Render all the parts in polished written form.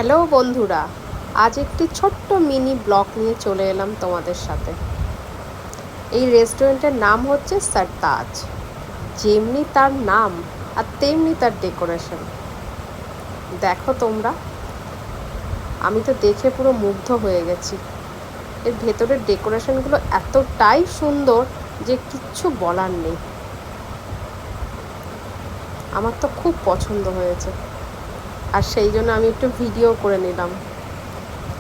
Hello বন্ধুরা, আজ একটি ছোট্ট মিনি ব্লগ নিয়ে চলে এলাম তোমাদের সাথে। এই রেস্টুরেন্টের নাম হচ্ছে সরতাজ। যেমনি তার নাম আর তেমনি তার ডেকোরেশন। দেখো তোমরা, আমি তো দেখে পুরো মুগ্ধ হয়ে গেছি। এর ভেতরের ডেকোরেশনগুলো এতটাই সুন্দর যে কিচ্ছু বলার নেই। আমার তো খুব পছন্দ হয়েছে, আর সেই জন্য আমি একটু ভিডিও করে নিলাম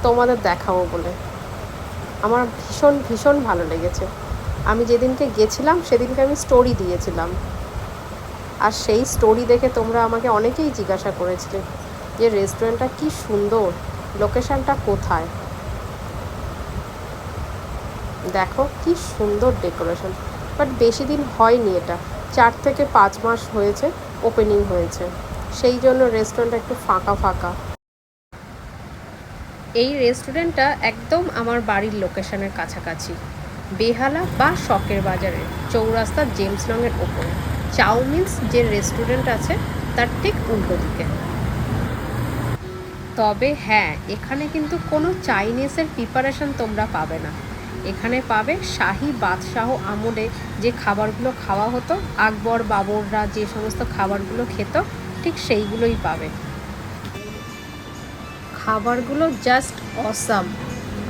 তোমাদের দেখাবো বলে। আমার ভীষণ ভীষণ ভালো লেগেছে। আমি যেদিনকে গেছিলাম সেদিনকে আমি স্টোরি দিয়েছিলাম, আর সেই স্টোরি দেখে তোমরা আমাকে অনেকেই জিজ্ঞাসা করেছিলে যে রেস্টুরেন্টটা কি সুন্দর, লোকেশনটা কোথায়। দেখো কি সুন্দর ডেকোরেশন। বাট বেশি দিন হয়নি, এটা 4 থেকে 5 মাস হয়েছে ওপেনিং হয়েছে, সেই জন্য রেস্টুরেন্টটা একটু ফাঁকা ফাঁকা। এই রেস্টুরেন্টটা একদম আমার বাড়ির লোকেশনের কাছাকাছি, বেহালা বা শখের বাজারে চৌরাস্তা জেমস লংয়ের ওপরে চাউমিনস যে রেস্টুরেন্ট আছে তার ঠিক উল্টো দিকে। তবে হ্যাঁ, এখানে কিন্তু কোনো চাইনিজের প্রিপারেশন তোমরা পাবে না। এখানে পাবে শাহি বাদশাহ আমলে যে খাবারগুলো খাওয়া হতো, আকবর বাবররা যে সমস্ত খাবারগুলো খেত, ঠিক সেইগুলোই পাবে। খাবারগুলো জাস্ট অসাম।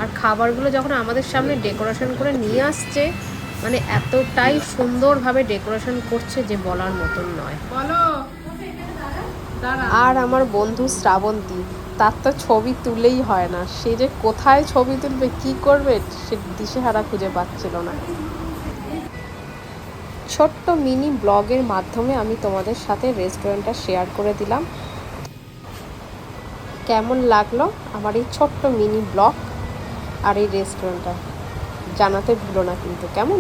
আর খাবারগুলো যখন আমাদের সামনে ডেকোরেশন করে নিয়ে আসছে, মানে এতটাই সুন্দরভাবে ডেকোরেশন করছে যে বলার মতন নয়। আর আমার বন্ধু শ্রাবন্তী, তার তো ছবি তুলেই হয় না। সে যে কোথায় ছবি তুলবে, কি করবে, সে দিশেহারা খুঁজে পাচ্ছিল না। ছোট্ট মিনি ব্লগের মাধ্যমে আমি তোমাদের সাথে রেস্টুরেন্টটা শেয়ার করে দিলাম। কেমন লাগলো আমার এই ছোট্ট মিনি ব্লগ আর এই রেস্টুরেন্টটা জানাতে ভুলো না কিন্তু, কেমন?